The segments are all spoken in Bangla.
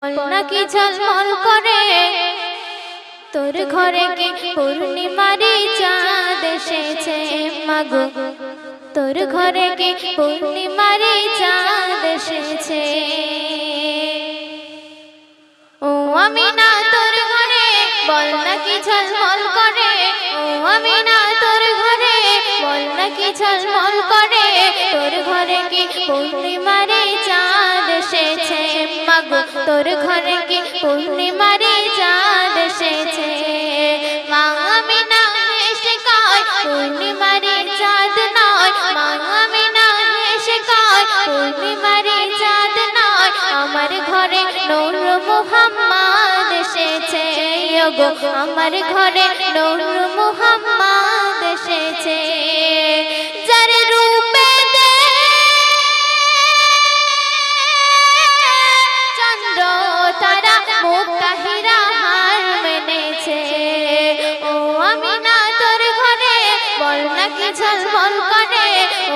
নাকি ঝলমল করে তোর ঘরে কি পূর্ণিমারি চাঁদ এসেছে মাগো, তোর ঘরে কি পূর্ণিমারি চাঁদ এসেছে। ও আমিনা তোর ঘরে বল নাকি ঝলমল করে, ও আমিনা তোর ঘরে বল নাকি ঝলমল করে, তোর ঘরে কি পূর্ণিমারি চাঁদ এসেছে মাগো, তোর ঘরে কি পূর্ণিমারি চাঁদ এসেছে। মা আমিনা হেসে কয় পূর্ণিমারি চাঁদ নয়, মা আমিনা হেসে কয় পূর্ণিমারি চাঁদ নয়, আমার ঘরে নূর মুহাম্মদ এসেছে ওগো, আমার ঘরে নূর মুহাম্মদ এসেছে। যার রূপে চন্দ্র তারা মুক্তা হীরা হার মেনেছে, ও আমিনা তোর ঘরে বল নাকি ঝলমল করে,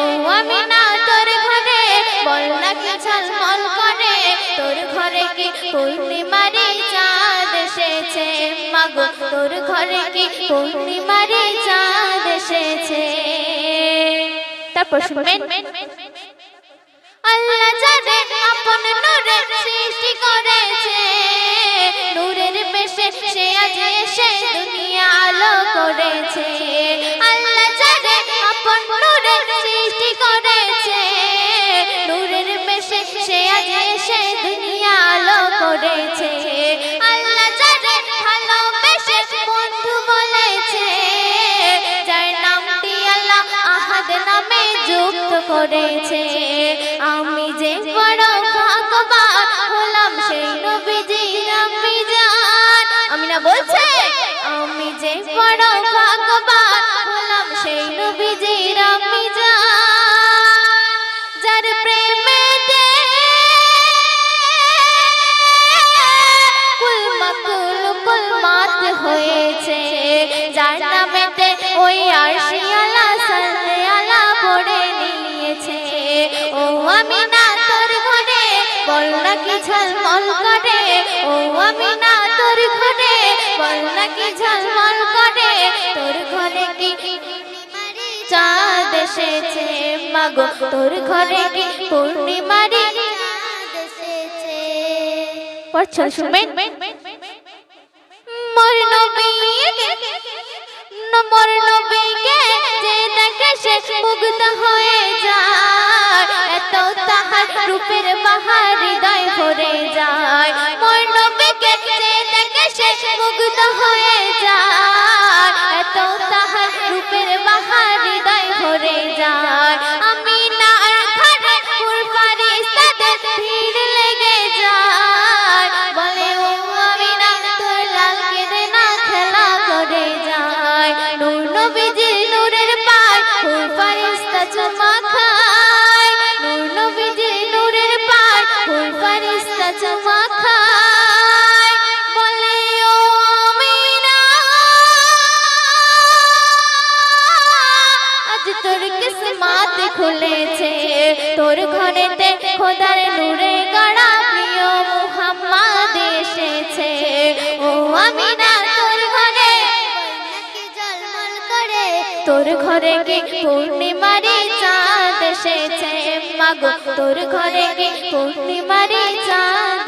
ও আমিনা তোর ঘরে বল নাকি ঝলমল করে, তোর ঘরে কি পূর্ণিমারি চাঁদ এসেছে মাগো, তোর ঘরে কি পূর্ণিমারি চাঁদ এসেছে। তারপর শুনবেন আল্লাহ যারে আপন নূরে সৃষ্টি করেছে, নূরের বেশে সে আজ এসে দুনিয়া আলো করেছে। আল্লাহ যারে আপন নূরে সৃষ্টি করেছে, নূরের বেশে সে আজ এসে দুনিয়া আলো করেছে। আল্লাহ যারে ভালোবেসে বন্ধু বলেছে, যার নামটি আল্লাহ আহাদ নামে যুক্ত করেছে। আমি যে বড় ভাগ্যবান হলাম সেই নবীজির আমি জান, আমিনা বলছে আমি যে বড় ভাগ্যবান হলাম সেই নবীজির আমি জান, যার প্রেমেতে কুলমাত হয়েছে, যার নামেতে ওই আরশি আলা সাল্লে আলা পড়ে নিয়েছে। ও আমিনা তোর ঘরে বল নাকি ঝলমল করে, ও আমিনা তোর ঘরে বল নাকি ঝলমল করে, তোর ঘরে কি চাঁদ এসেছে মাগো, তোর ঘরে কি পূর্ণিমারি চাঁদ এসেছে। পড়ছেন শুনবেন মোর নবীকে যে দেখে সে মুগ্ধ হয়ে যায়, এত তাহার রূপের বাহার হৃদয় ভরে যায়। মোর নবীকে যে দেখে সে মুগ্ধ হয়ে যায়, এত তাহার রূপের বাহার হৃদয় ভরে যায়। আমিনার ঘরে ফুল ফারিস্তাদের ভিড় লেগে যায়, বলে ও আমিনা তোর লালকে দে না খেলা করে যায়। নূর নবীজির নূরের পায় ফুল ফারিস্তা চুমা খায়, নূর নবীজির নূরের পায় ফুল ফারিস্তা চুমা খায়, বলে ও আমিনা আজ তোর কিসমত খুলেছে, তোর ঘরেতে খোদার নূরে গড়া প্রিয় মুহাম্মদ এসেছে। ও আমিনা তোর ঘরে নাকি ঝলমল করে, তোর ঘরে কি পূর্ণিমারি চাঁদ এসেছে মাগো, তোর ঘরে কি পূর্ণিমারি চাঁদ